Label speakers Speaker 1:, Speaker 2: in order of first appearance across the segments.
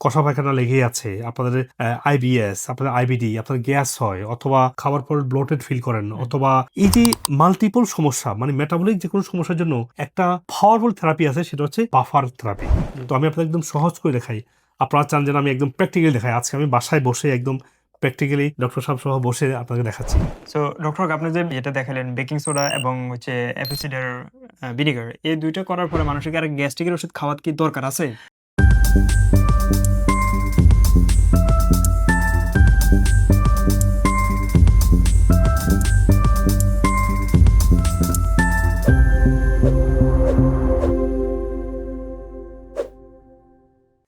Speaker 1: কষা পায়খানা লেগেই আছে, আপনাদের আইবিএস, আপনাদের আইবিডি, আপনার গ্যাস হয়, অথবা খাওয়ার পর ব্লোটেড ফিল করেন, অথবা এই যে মাল্টিপল সমস্যা মানে মেটাবলিক যে কোনো সমস্যার জন্য একটা পাওয়ারফুল থেরাপি আছে, সেটা হচ্ছে বাফার থেরাপি। তো আমি আপনাদের একদম সহজ করে দেখাই। আপনারা চান যেন আমি একদম প্র্যাকটিক্যালি দেখাই, আজকে আমি বাসায় বসে একদম প্র্যাকটিক্যালি ডক্টর সাহেব সহ বসে আপনাকে দেখাচ্ছি।
Speaker 2: সো ডক্টর আপনি যে এটা দেখালেন বেকিং সোডা এবং হচ্ছে অ্যাপেল সিডার ভিনেগার, এই ২ টা করার পরে মানুষের কি আর গ্যাস্ট্রিকের ওষুধ খাওয়ার কি দরকার আছে?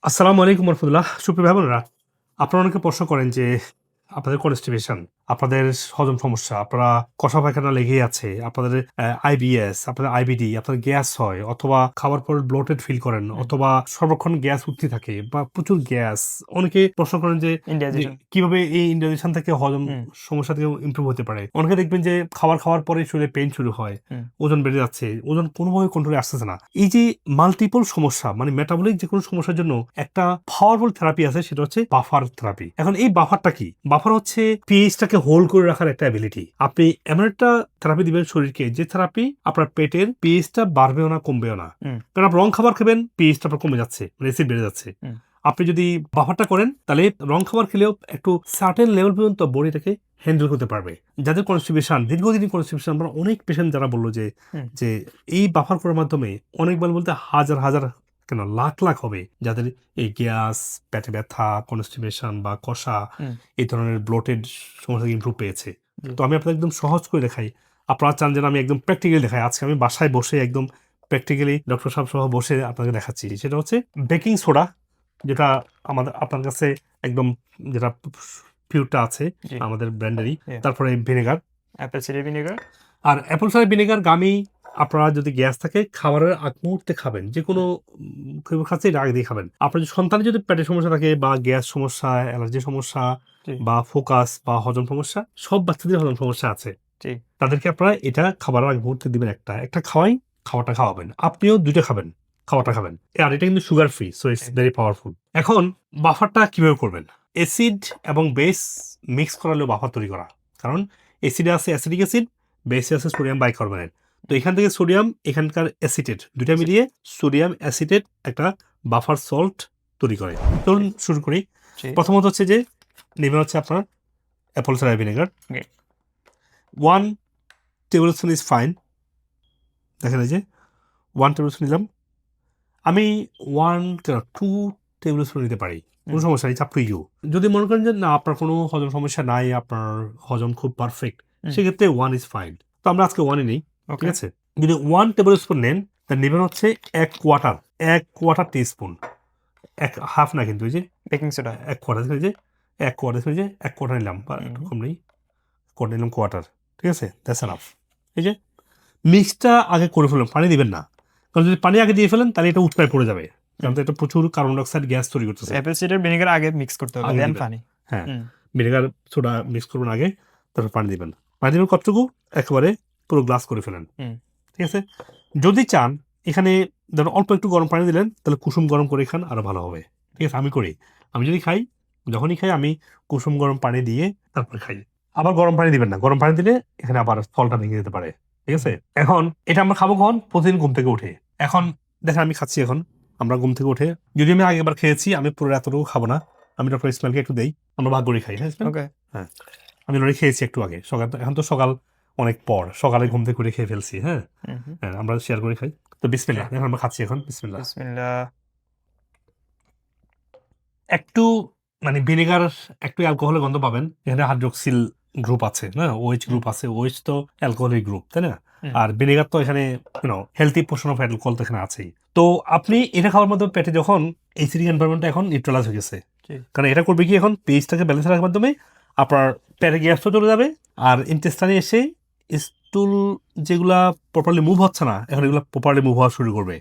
Speaker 1: আসসালামু আলাইকুম রহমতুল্লাহ। সুপ্রিয় ভাই বোনেরা, আপনারা অনেকে প্রশ্ন করেন যে আপনাদের কনস্টিপেশন, আপনাদের হজম সমস্যা, আপনারা কষা পায়খানা লেগেই আছে, আপনাদের আইবিএস, আপনাদের আইবিডি, আপনাদের গ্যাস হয়, অথবা খাওয়ার পর ব্লোটেড ফিল করেন, অথবা সর্বক্ষণ গ্যাস উঠতে থাকে বা প্রচুর গ্যাস। অনেকে প্রশ্ন করেন যে
Speaker 2: ইন্ডিয়াজেশন।
Speaker 1: কিভাবে এই ইন্ডাইজেশন থেকে হজম সমস্যা থেকে ইমপ্রুভ হতে পারে। অনেকে দেখবেন যে খাওয়ার পরে শরীরে পেইন শুরু হয়, ওজন বেড়ে যাচ্ছে, ওজন কোনোভাবে কন্ট্রোলে আসতেছে না। এই যে মাল্টিপল সমস্যা মানে মেটাবলিক যে কোনো সমস্যার জন্য একটা পাওয়ারফুল থেরাপি আছে, সেটা হচ্ছে বাফার থেরাপি। এখন এই বাফারটা কি? বাফার হচ্ছে পিএইচটাকে হোল্ড করে রাখার একটা অ্যাবিলিটি। আপনি এমন একটা থেরাপি দিবেন শরীরকে, যে থেরাপি আপনার পেটের পিএইচটা বাড়বেও না কমবেও না। কারণ আপনি রং খাবার খাবেন, পিএইচটা আপনার কমে যাচ্ছে, মানে অ্যাসিড বেড়ে যাচ্ছে। আপনি যদি বাফারটা করেন, তাহলে রং খাবার খেলেও একটু সার্টেন লেভেল পর্যন্ত বডিটাকে হ্যান্ডেল করতে পারবে। যাদের কনস্টিপেশন, দীর্ঘদিনের কনস্টিপেশন, আমরা অনেক পেশেন্ট যারা বললো যে এই বাফার করার মাধ্যমে অনেকবার বলতে হাজার হাজার কেন লাখ লাখ হবে যাদের এই গ্যাস, পেটে ব্যথা, কনস্টিপেশন বা কষা, এই ধরনের ব্লোটেড সমস্যা ইমপ্রুভ পেয়েছে। তো আমি আপনাদের একদম সহজ করে দেখাই। আপনারা চান যেন আমি একদম প্র্যাকটিক্যালি দেখাই, আজকে আমি বাসায় বসে একদম প্র্যাকটিক্যালি ডক্টর সাহেব সহ বসে আপনাকে দেখাচ্ছি। সেটা হচ্ছে বেকিং সোডা, যেটা আপনার কাছে একদম যেটা পিউরটা আছে আমাদের ব্র্যান্ডেরই। তারপরে ভিনেগার,
Speaker 2: অ্যাপেল সিডার ভিনেগার।
Speaker 1: আর অ্যাপল সাইডার ভিনেগার গামি আপনারা যদি গ্যাস থাকে খাবারের আগ মুহূর্তে খাবেন, যে কোনো খাচ্ছে এটা আগে দিয়ে খাবেন। আপনার সন্তানের যদি পেটের সমস্যা থাকে বা গ্যাস সমস্যা, অ্যালার্জি সমস্যা বা ফোকাস বা হজম সমস্যা, সব বাচ্চাদের হজম সমস্যা আছে, তাদেরকে আপনারা এটা খাবারের আগ মুহূর্তে দিবেন। একটা খাওয়াই, খাবারটা খাওয়াবেন, আপনিও 2টা খাবেন, খাবারটা খাবেন। আর এটা কিন্তু sugar free, so it's very powerful. এখন বাফারটা কিভাবে করবেন? অ্যাসিড এবং বেস মিক্স করালেও বাফার তৈরি করা, কারণ অ্যাসিডে আছে অ্যাসিডিক অ্যাসিড, বেসে আছে সোডিয়াম বাইকার্বনেট। তো এখান থেকে সোডিয়াম, এখানকার অ্যাসিটেট, 2টা মিলিয়ে সোডিয়াম অ্যাসিটেট একটা বাফার সল্ট তৈরি করে। চলুন শুরু করি। প্রথমত হচ্ছে যে নেবেন হচ্ছে আপনার apple cider vinegar. 1 table spoon is fine. দেখেন এই যে 1 টেবিল স্পুন নিলাম। আমি 2 টেবিল স্পুন নিতে পারি, কোনো সমস্যা নেই, আপ টু ইউ। যদি মনে করেন যে না আপনার কোনো হজম সমস্যা নাই, আপনার হজম খুব পারফেক্ট, সেক্ষেত্রে 1 ইজ ফাইন। তো আমরা আজকে 1-ই নেই, ঠিক আছে? যদি 1 টেবিল স্পুন নেন, তাহলে নেবেন হচ্ছে 1 কোয়ার্টার টিস্পুন, হাফ না কিন্তু, এই যে
Speaker 2: বেকিং সোডা
Speaker 1: 1 কোয়ার্টার, যে 1 কোয়ার্টার নিলাম, বা একটু কম নেই, কোয়ার্টার নিলাম, কোয়ার্টার, ঠিক আছে? That's enough. এই যে মিক্সটা আগে করে ফেলুন, পানি দিবেন না, কারণ যদি পানি আগে দিয়ে ফেলেন তাহলে এটা উৎপায় পড়ে যাবে, কারণ এটা প্রচুর কার্বন ডাইঅক্সাইড গ্যাস তৈরি করতেছে।
Speaker 2: অ্যাপেল সিডার ভিনেগার আগে মিক্স করতে হবে, দেন পানি।
Speaker 1: হ্যাঁ, ভিনেগার সোডা মিক্স করবেন আগে, তারপর পানি দিবেন। পানি দিবেন কতটুকু? একেবারে পুরো গ্লাস করে ফেলেন, ঠিক আছে? যদি চান এখানে ধরুন অল্প একটু গরম পানি দিলেন, তাহলে কুসুম গরম করে খান, আরো ভালো হবে, ঠিক আছে? আমি যদি খাই, যখনই খাই আমি কুসুম গরম পানি দিয়ে তারপরে খাই। আবার গরম পানি দিবেন না, গরম পানি দিলে এখানে আবার ফলটা ভেঙে যেতে পারে, ঠিক আছে? এখন এটা আমরা খাবো কখন? প্রতিদিন ঘুম থেকে উঠে। এখন দেখেন আমি খাচ্ছি, এখন আমরা ঘুম থেকে উঠে, যদি আমি আগেবার খেয়েছি, আমি পুরো এতটুকু খাবো না, আমি ডক্টর ইসমাইলকে একটু দেই, আমরা ভাগ করে খাই। হ্যাঁ, আমি লড়ে খেয়েছি একটু আগে সকাল, এখন তো সকাল অনেক পর, সকালে ঘুম থেকে উঠে খেয়ে ফেলছি। হ্যাঁ, আমরা শেয়ার করে খাই। তো বিসমিল্লাহ, এখন আমরা খাচ্ছি, এখন বিসমিল্লাহ। একটু মানে ভিনেগার, একটু অ্যালকোহলের গন্ধ পাবেন, এখানে হাইড্রোক্সিল গ্রুপ আছে না, ওএইচ গ্রুপ আছে, ওএইচ তো অ্যালকোহলিক গ্রুপ, তাই না? আর ভিনেগার তো এখানে হেলথি পোর্শন অফ অ্যালকোহল তো এখানে আছেই। তো আপনি এটা খাওয়ার মাধ্যমে পেটে যখন অ্যাসিডিক এনভায়রনমেন্টটা এখন নিউট্রালাইজ হয়ে গেছে, কারণ এটা করবে কি, এখন পেজটাকে ব্যালেন্স রাখার মাধ্যমে আপনার পেটে গ্যাসটা চলে যাবে, আর ইন্টেস্টাইনে এসে স্টুল যেগুলা প্রপারলি মুভ হচ্ছে না, এখন এগুলো প্রপারলি মুভ হওয়া শুরু করবে।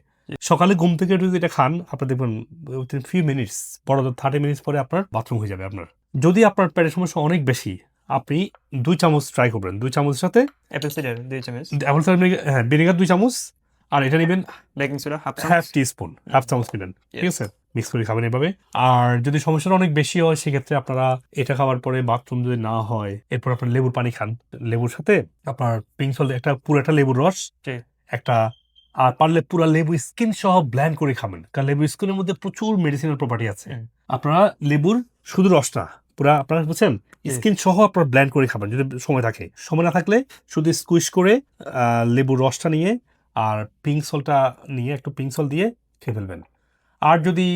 Speaker 1: সকালে ঘুম থেকে যদি এটা খান, আপনি দেখবেন উইথিন ফিউ মিনিটস, বড় 30 মিনিটস পরে আপনার বাথরুম হয়ে যাবে আপনার। যদি আপনার পেটের সমস্যা অনেক বেশি, আপনি 2 চামচ ট্রাই করবেন, 2 চামচের সাথে
Speaker 2: অ্যাপেল সিডার 2 চামচ,
Speaker 1: অ্যাপল সাইডার ভিনেগার 2 চামচ, আর এটা নেবেন
Speaker 2: baking soda half
Speaker 1: half teaspoon, half চামচ নেবেন, ঠিক আছে? মিক্স করে খাবেন এভাবে। আর যদি সমস্যাটা অনেক বেশি হয় সেক্ষেত্রে আপনারা এটা খাওয়ার পরে বাথরুম যদি না হয়, এরপর আপনার লেবুর পানি খান। লেবুর সাথে আপনার পিঙ্ক সল্ট, পুরোটা লেবুর রস একটা, আর পারলে পুরো লেবু স্কিন সহ ব্লেন্ড করে খাবেন, কারণ লেবু স্কিনের মধ্যে প্রচুর মেডিসিনাল প্রপার্টি আছে। আপনারা লেবুর শুধু রসটা পুরা আপনারা বুঝছেন স্কিন সহ আপনারা ব্লেন্ড করে খাবেন যদি সময় থাকে। সময় না থাকলে শুধু স্কুইশ করে লেবুর রসটা নিয়ে আর পিঙ্ক সল্টটা নিয়ে একটু পিঙ্ক সল্ট দিয়ে খেয়ে ফেলবেন। আর যদি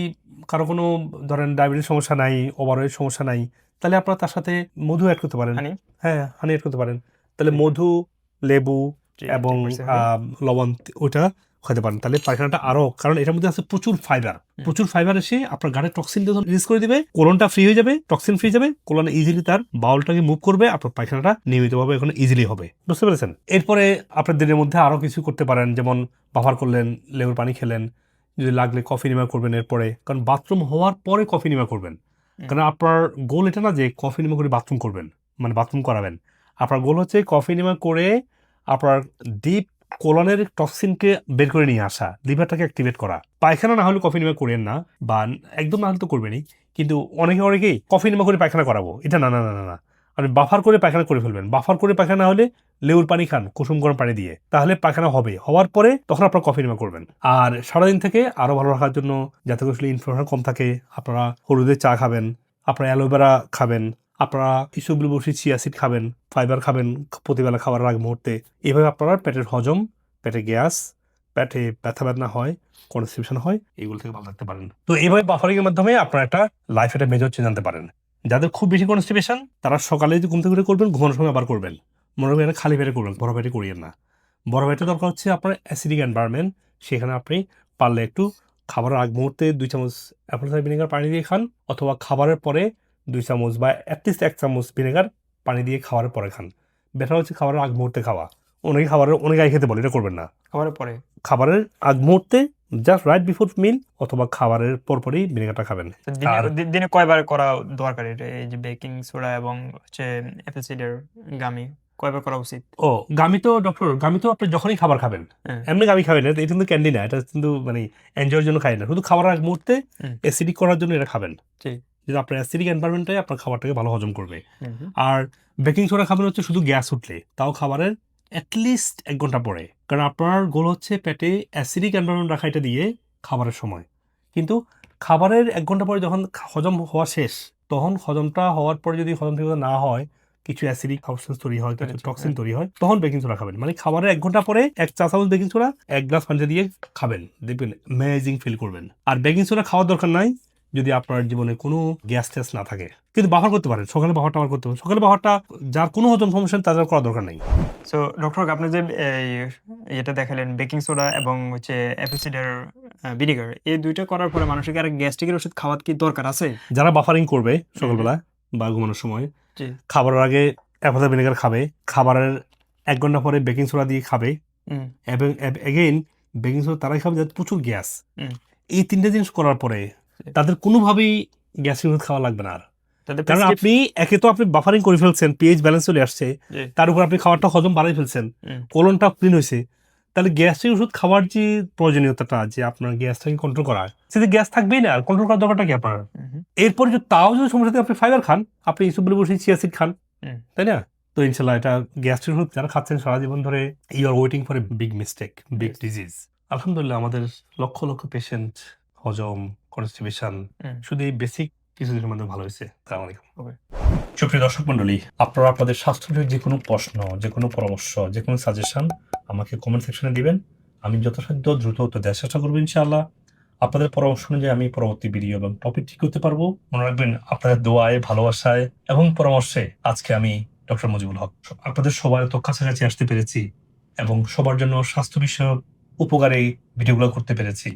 Speaker 1: কারো কোনো ধরেন ডায়াবেটিস সমস্যা নাই, ওভারওয়েট সমস্যা নাই, তাহলে আপনারা তার সাথে মধু অ্যাড করতে পারেন। হ্যাঁ, হানি অ্যাড করতে পারেন। তাহলে মধু, লেবু এবং লবণ ওইটা খেতে পারেন, তাহলে পায়খানাটা আরো, কারণ এটার মধ্যে আছে প্রচুর ফাইবার এসে আপনার গাড়ে টক্সিন রিলিজ করে দিবে, কোলনটা ফ্রি হয়ে যাবে, টক্সিন ফ্রি যাবে, কোলন ইজিলি তার বাউলটাকে মুভ করবে, আপনার পায়খানাটা নিয়মিতভাবে এখন ইজিলি হবে। বুঝতে পেরেছেন? এরপরে আপনার দিনের মধ্যে আরো কিছু করতে পারেন, যেমন বাফার করলেন, লেবুর পানি খেলেন, যদি লাগলে কফি নিমা করবেন এরপরে, কারণ বাথরুম হওয়ার পরে কফি নিমা করবেন। কারণ আপনার গোল এটা না যে কফি নিমা করে বাথরুম করবেন, মানে বাথরুম করাবেন। আপনার গোল হচ্ছে কফি নিমা করে আপনার ডিপ কোলনের টক্সিনকে বের করে নিয়ে আসা, লিভারটাকে অ্যাক্টিভেট করা। পায়খানা না হলে কফি নিমা করেন না, বা একদম না হলে তো করবেনই, কিন্তু অনেকেই কফি নিমা করে পায়খানা করাবো, এটা না না না না না, আপনি বাফার করে পায়খানা করে ফেলবেন। বাফার করে পায়খানা না হলে লেবুর পানি খান কুসুম গরম পানি দিয়ে, তাহলে পায়খানা হবে। হওয়ার পরে তখন আপনারা কফি নিমা করবেন। আর সারাদিন থেকে আরো ভালো রাখার জন্য, যাতে করে ইনফ্লামেশন কম থাকে, আপনারা হলুদের চা খাবেন, আপনারা অ্যালোভেরা খাবেন, আপনারা ইসবগুলো বসে চিয়া সিড খাবেন, ফাইবার খাবেন প্রতিবেলা খাবার আগ মুহূর্তে। এভাবে আপনারা পেটের হজম, পেটে গ্যাস, পেটে ব্যথা বেদনা হয়, কনস্টিপেশন হয়, এগুলো থেকে ভালো থাকতে পারেন। তো এইভাবে বাফারিং এর মাধ্যমে আপনারা একটা লাইফ একটা মেজর চেঞ্জ আনতে পারেন। যাদের খুব বেশি কনস্টিপেশন, তারা সকালে যদি ঘুম থেকে উঠে করবেন, ঘুমানোর সময় আবার করবেন। মনে রাখবেন এটা খালি পেটে করবেন, বড় পেটে করিয়েন না। বড় পেটে দরকার হচ্ছে আপনার অ্যাসিডিক এনভায়রনমেন্ট, সেখানে আপনি পারলে একটু খাবারের আগ মুহূর্তে 2 চামচ অ্যাপল সাইডার ভিনেগার পানি দিয়ে খান, অথবা খাবারের পরে 2 চামচ বা অ্যাটলিস্ট 1 চামচ ভিনেগার পানি দিয়ে খাওয়ার পরে খান। বেটার হচ্ছে খাবারের আগ মুহূর্তে খাওয়া। অনেকে আগে খেতে বলে, এটা করবেন না। খাবারের আগ মুহূর্তে, জাস্ট রাইট বিফোর মিল, অথবা খাবারের পরপরই ভিনেগারটা খাবেন। আর
Speaker 2: দিনে কয়বার করা দরকার এটা, এই যে বেকিং সোডা এবং হচ্ছে অ্যাপেল সাইডার গামি কয়বার করা উচিত?
Speaker 1: গামি তো আপনি যখনই খাবার খাবেন, এমনি গামি খাবেন, এটা কিন্তু ক্যান্ডি না, এটা কিন্তু মানে এনজয়ের জন্য খাই না, শুধু খাবার আগ মুহূর্তে অ্যাসিডিক করার জন্য এটা খাবেন। যদি আপনার অ্যাসিডিক এনভায়রনমেন্টে আপনার খাবারটাকে ভালো হজম করবে। আর বেকিং সোডা খাবেন হচ্ছে শুধু গ্যাস উঠলে, তাও খাবারের অ্যাটলিস্ট 1 ঘন্টা পরে, কারণ আপনার গোল হচ্ছে পেটে অ্যাসিডিক এনভায়রনমেন্ট রাখা এটা দিয়ে খাবারের সময়। কিন্তু খাবারের 1 ঘন্টা পরে যখন হজম হওয়া শেষ, তখন হজমটা হওয়ার পরে যদি হজম ঠিক না হয়, কিছু অ্যাসিডিক সাবস্টেন্স তৈরি হয়, কিছু টক্সিন তৈরি হয়, তখন বেকিং সোডা খাবেন। মানে খাবারের 1 ঘন্টা পরে 1 চা চামচ বেকিং সোডা 1 গ্লাস পানি দিয়ে খাবেন, দেখবেন অ্যামেজিং ফিল করবেন। আর বেকিং সোডা খাওয়ার দরকার নাই যদি আপনার জীবনে কোনো গ্যাস ট্যাস না থাকে, কিন্তু বাফার করতে পারেন। সকালে বাফারটা করতে হবে, সকালে বাফারটা যার কোনো হজম সমস্যা তাদের করার দরকার নেই।
Speaker 2: সো ডক্টর, আপনি যে এটা দেখালেন বেকিং সোডা এবং হচ্ছে অ্যাপেল সাইডার ভিনেগার, এই দুইটা করার পরে মানুষের আর গ্যাস্ট্রিকের ওষুধ খাওয়ার কি দরকার আছে?
Speaker 1: যারা বাফারিং করবে সকালবেলা বা ঘুমানোর সময়, খাবারের আগে অ্যাপেল সাইডার ভিনেগার খাবে, খাবারের 1 ঘন্টা পরে বেকিং সোডা দিয়ে খাবে, এবং এগেইন বেকিং সোডা তারাই খাবে যাদের প্রচুর গ্যাস। এই 3টে জিনিস করার পরে তাদের কোনোভাবেই গ্যাস্ট্রিক ওষুধ খাওয়া লাগবে না। কারণ আপনি আপনি বাফারিং করে ফেলছেন, পিএইচ ব্যালেন্স চলে আসছে, তার উপর আপনি খাবারটা হজম বাড়াই ফেলছেন, কোলনটা ক্লিন হয়েছে, তাহলে গ্যাস্ট্রিক ওষুধ খাওয়ার যে প্রয়োজনীয়তাটা, যে আপনার গ্যাসটাকে কন্ট্রোল করা, সেটা গ্যাস থাকবেই না, আর কন্ট্রোল করার দরকারটা কি আপনার? এরপরে তাও যদি সমস্যা আপনি ফাইবার খান, আপনি ইসবগুলো বসে চিয়া সিড খান, তাই না? তো ইনশাল্লাহ এটা গ্যাস্ট্রিক ওষুধ যারা খাচ্ছেন সারা জীবন ধরে, you are waiting for a big mistake, big disease. আলহামদুলিল্লাহ আমাদের লক্ষ লক্ষ পেশেন্ট হজম, কনস্টিপেশন, শুধু এই বেসিক কিছুদিনের মধ্যে ভালো হয়েছে। আসসালামু আলাইকুম। সুপ্রিয় দর্শক মন্ডলী, আপনারা আপনাদের স্বাস্থ্যের যে কোনো প্রশ্ন, যে কোনো পরামর্শ, যে কোনো সাজেশন আমাকে কমেন্ট সেকশনে দিবেন। আমি যথাসাধ্য দ্রুত উত্তর দেওয়ার চেষ্টা করবো ইনশাআল্লাহ। আপনাদের পরামর্শ অনুযায়ী আমি পরবর্তী ভিডিও এবং টপিক ঠিক করতে পারবো। মনে রাখবেন, আপনাদের দোয়ায়, ভালোবাসায় এবং পরামর্শে আজকে আমি ডক্টর মুজিবুল হক আপনাদের সবার এত কাছাকাছি আসতে পেরেছি এবং সবার জন্য স্বাস্থ্য বিষয়ক উপকারে ভিডিওগুলো করতে পেরেছি।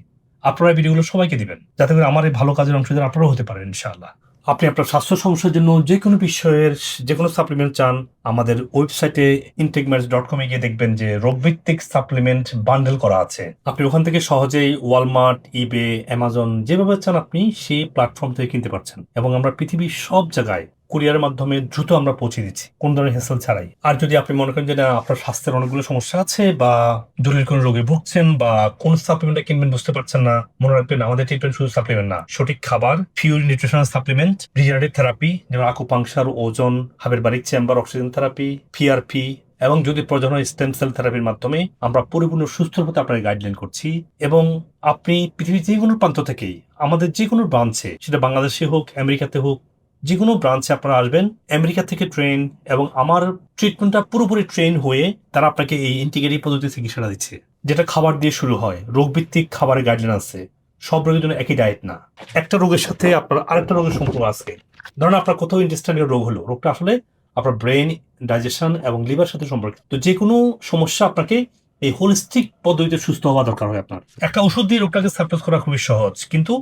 Speaker 1: আপনারা ভিডিওগুলো সবাইকে দিবেন, যাতে করে আমার এই ভালো কাজের অংশীদার আপনারাও হতে পারেন ইনশাআল্লাহ। আপনি আপনার স্বাস্থ্য সমস্যার জন্য যে কোনো বিষয়ের যে কোনো সাপ্লিমেন্ট চান, আমাদের ওয়েবসাইটে intakematch.com গিয়ে দেখবেন যে রোগভিত্তিক সাপ্লিমেন্ট বান্ডেল করা আছে। আপনি ওখান থেকে সহজেই ওয়ালমার্ট, ইবে, অ্যামাজন, যেভাবে চান আপনি সেই প্ল্যাটফর্ম থেকে কিনতে পারছেন। এবং আমরা পৃথিবীর সব জায়গায় কুরিয়ারের মাধ্যমে দ্রুত আমরা পৌঁছে দিচ্ছি, কোন ধরনের হেসেল ছাড়াই। আর যদি আপনি মনে করেন যে না, আপনার স্বাস্থ্যের অনেকগুলো সমস্যা আছে বা জটিল কোনো রোগে ভুগছেন বা কোন সাপ্লিমেন্টটা কিনবেন বুঝতে পারছেন না, মনে রাখবেন আমাদের ট্রিটমেন্ট শুধু সাপ্লিমেন্ট না, সঠিক খাবার, pure nutritional supplement, regenerative therapy যেমন আকুপাংশার, ওজন, hyperbaric chamber, oxygen therapy, PRP, এবং যদি প্রয়োজন হয় স্টেম সেল থেরাপির মাধ্যমে আমরা পরিপূর্ণ সুস্থ হতে আপনাকে গাইডলাইন করছি। এবং আপনি পৃথিবীর যে কোনো প্রান্ত থেকেই আমাদের যে কোনো ব্রাঞ্চে, সেটা বাংলাদেশে হোক, আমেরিকাতে হোক, যে কোনো ব্রাঞ্চে আপনারা আসবেন, আমেরিকা থেকে ট্রেন এবং আমার ট্রিটমেন্টটা পুরোপুরি ট্রেন হয়ে তারা আপনাকে এই ইন্টিগ্রেটিভ পদ্ধতি চিকিৎসাটা দিচ্ছে, যেটা খাবার দিয়ে শুরু হয়। রোগভিত্তিক খাবারের গাইডলাইন আছে, সব রোগের জন্য একই ডায়েট না, একটা রোগের সাথে আপনার আরেকটা রোগের সম্পর্ক আছে। ধরুন আপনার কোথাও ইন্টেস্টাইনাল রোগ হলো, রোগটা আসলে আপনার ব্রেন, ডাইজেশন এবং লিভার সাথে সম্পর্কিত। তো যে কোনো সমস্যা আপনাকে এই হোলিস্টিক পদ্ধতিতে সুস্থ হওয়া দরকার হয়। আপনার একটা ওষুধ দিয়ে রোগটাকে সাপ্রেস করা খুবই সহজ, কিন্তু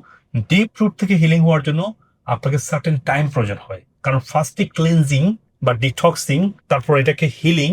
Speaker 1: ডিপ রুট থেকে হিলিং হওয়ার জন্য আপনাকে সার্টেন টাইম প্রয়োজন হয়। কারণ ফার্স্টে ক্লিনজিং বা ডিটক্সিং, তারপর এটাকে হিলিং,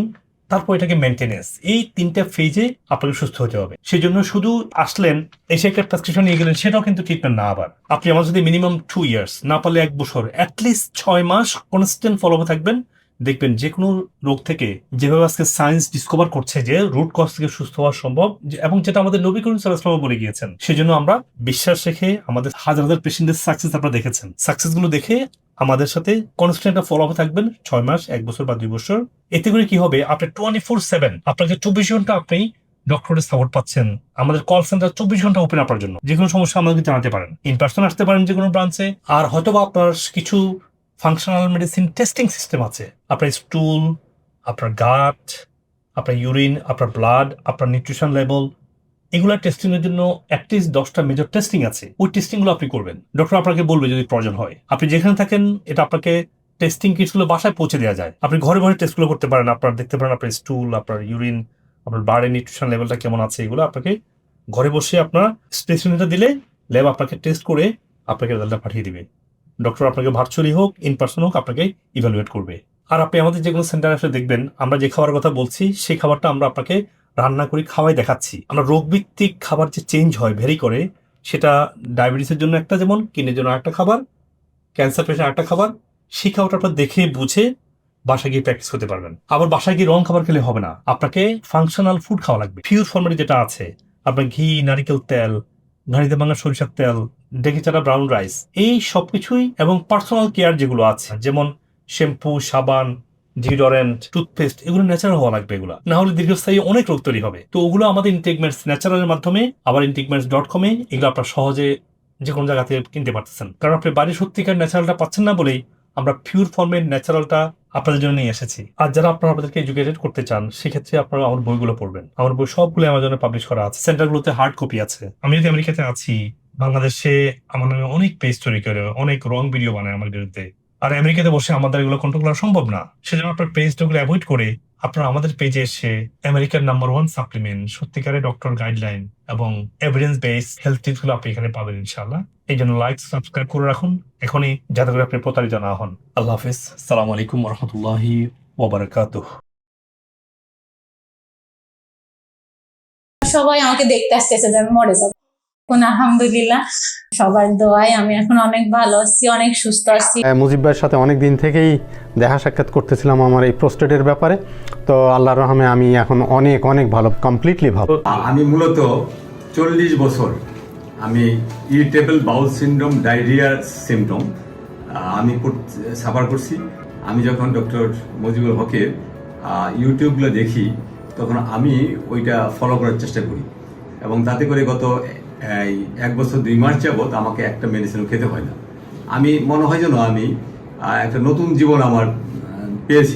Speaker 1: তারপর এটাকে মেনটেনেন্স, এই তিনটা ফেজে আপনাকে সুস্থ হতে হবে। সেই জন্য শুধু আসলেন, এসে একটা প্রেসক্রিপশন নিয়ে গেলেন, সেটাও কিন্তু ট্রিটমেন্ট না। আবার আপনি আমার যদি মিনিমাম 2 years, না পারলে 1 বছর, অ্যাটলিস্ট 6 মাস কনস্ট্যান্ট ফলো থাকবেন, দেখবেন যে কোনো রোগ থেকে, যেভাবে আজকে সায়েন্স ডিসকভার করছে যে রুট কজ থেকে সুস্থ হওয়া সম্ভব, এবং যেটা আমাদের নবী করিম সাল্লাল্লাহু আলাইহি ওয়াসাল্লাম বলে গিয়েছেন। সেজন্য আমরা বিশ্বাস রেখে আমাদের হাজার হাজার পেশেন্টের সাকসেস আপনারা দেখেছেন, সাকসেসগুলো দেখে আমাদের সাথে কনস্ট্যান্ট ফলো আপ থাকবেন 6 মাস, 1 বছর বা 2 বছর। এতে করে কি হবে, আপনি 24/7 আপনাকে 24 ঘন্টা আপনি ডক্টরের সাপোর্ট পাচ্ছেন। আমাদের কল সেন্টার 24 ঘন্টা ওপেন আপনার জন্য। যে কোনো সমস্যা আমাদেরকে জানাতে পারেন, ইন পার্সন আসতে পারেন যে কোনো ব্রাঞ্চে। আর হয়তোবা আপনার কিছু ফাংশনাল মেডিসিন টেস্টিং সিস্টেম আছে, আপনার স্টুল, আপনার গাট, আপনার ইউরিন, আপনার ব্লাড, আপনার নিউট্রিশন লেভেল, এগুলা টেস্টিং এর জন্য অ্যাটলিস্ট 10টা মেজর টেস্টিং আছে। ওই টেস্টিং গুলো আপনি করবেন, ডক্টর আপনাকে বলবে যদি প্রয়োজন হয়। আপনি যেখানে থাকেন, এটা আপনাকে টেস্টিং কিটগুলো বাসায় পৌঁছে দেওয়া যায়। আপনি ঘরে ঘরে টেস্টগুলো করতে পারেন, আপনার দেখতে পারেন আপনার স্টুল, আপনার ইউরিন, আপনার ব্লাডের নিউট্রিশন লেভেলটা কেমন আছে। এগুলো আপনাকে ঘরে বসে আপনার স্পেসিমেনটা দিলে ল্যাব আপনাকে টেস্ট করে আপনাকে রেজাল্টটা পাঠিয়ে দিবে। ডক্টর আপনাকে ভার্চুয়ালি হোক, ইন পার্সন হোক, আপনাকে ইভ্যালুয়েট করবে। আর আপনি আমাদের যে কোনো সেন্টারে আসলে দেখবেন, আমরা যে খাবারের কথা বলছি সেই খাবারটা আমরা আপনাকে রান্না করে খাওয়াই দেখাচ্ছি। আমরা রোগভিত্তিক খাবার যে চেঞ্জ হয়, ভেরি করে, সেটা ডায়াবেটিসের জন্য একটা, যেমন কিডনির জন্য একটা খাবার, ক্যান্সার পেশেন্ট একটা খাবার, সেই খাবারটা আপনার দেখে বুঝে বাসায় গিয়ে প্র্যাকটিস করতে পারবেন। আবার বাসায় গিয়ে রং খাবার খেলে হবে না, আপনাকে ফাংশনাল ফুড খাওয়া লাগবে। পিওর ফর্মেটে যেটা আছে, আপনার ঘি, নারিকেল তেল, ঘানিতে ভাঙা সরিষার তেল, ডেকে চারা ব্রাউন রাইস, এই সবকিছুই, এবং পার্সোনাল কেয়ার যেগুলো আছে, যেমন শ্যাম্পু, সাবান, ডিওডোরেন্ট, টুথপেস্ট, এগুলো ন্যাচারাল হওয়া লাগবে। এগুলো না হলে দীর্ঘস্থায়ী অনেক রোগ তৈরি হবে। তো ওগুলো আমাদের ইন্টিগমেন্টস ন্যাচারালের মাধ্যমে, আবার ইন্টিগমেন্টস.com এ এগুলো আপনার সহজে যে কোনো জায়গা থেকে কিনতে পারতেছেন। কারণ আপনি বাড়ির সত্যিকার ন্যাচারালটা পাচ্ছেন না বলেই আমরা পিওর ফর্মের ন্যাচারালটা আপনাদের জন্য নিয়ে এসেছি। আর যারা আপনারা আপনাদেরকে এডুকেটেড করতে চান, সেক্ষেত্রে আপনারা আমার বইগুলো পড়বেন। আমার বই সবগুলো অ্যামাজনে পাবলিশ করা আছে, সেন্টারগুলোতে হার্ড কপি আছে। আমি যদি আমেরিকাতে আছি, বাংলাদেশে আমার নামে অনেক পেজ তৈরি করে অনেক রং ভিডিও বানায় আমার বিরুদ্ধে। আর আমেরিকাতে বসে আমাদের এগুলো কন্ট্রোল করা সম্ভব না। সেজন্য আপনার পেজগুলো অ্যাভয়েড করে আপনারা আমাদের পেজে এসে আমেরিকার নাম্বার 1 সাপ্লিমেন্ট, সত্যিকারের ডক্টর গাইডলাইন এবং এভিডেন্স বেস হেলথ টিপস গুলো আপনি এখানে পাবেন ইনশাআল্লাহ। এই জন্য লাইক, সাবস্ক্রাইব করে রাখুন এখনই, যাতে করে আপনি প্রতারিত না হন। আল্লাহ হাফেজ। আসসালামু আলাইকুম ওয়া রাহমাতুল্লাহি ওয়া বারাকাতুহু।
Speaker 3: সবাই আমাকে দেখতে আসতেছে যে আমি মরে যাবো। এখন আলহামদুলিল্লাহ সবার দোয়ায় আমি এখন অনেক ভালো আছি, অনেক সুস্থ আছি।
Speaker 4: মুজিব ভাইয়ের সাথে অনেক দিন থেকেই দেখা সাক্ষাৎ করতেছিলাম আমার এই প্রোস্টেটের ব্যাপারে। তো আল্লাহর রহমে আমি এখন অনেক অনেক ভালো, কমপ্লিটলি ভালো।
Speaker 5: আমি মূলত 40 বছর আমি ইরিটেবল বাউল সিনড্রোম, ডায়রিয়ার সিমটম আমি সাফার করছি। আমি যখন ডক্টর মুজিবুল হকের ইউটিউবগুলো দেখি, তখন আমি ওইটা ফলো করার চেষ্টা করি, এবং তাতে করে গত 1 বছর 2 মাস যাবৎ আমাকে একটা মেডিসিনও খেতে হয় না। আমি মনে হয় যেন আমি একটা নতুন জীবন আমার পেয়েছি।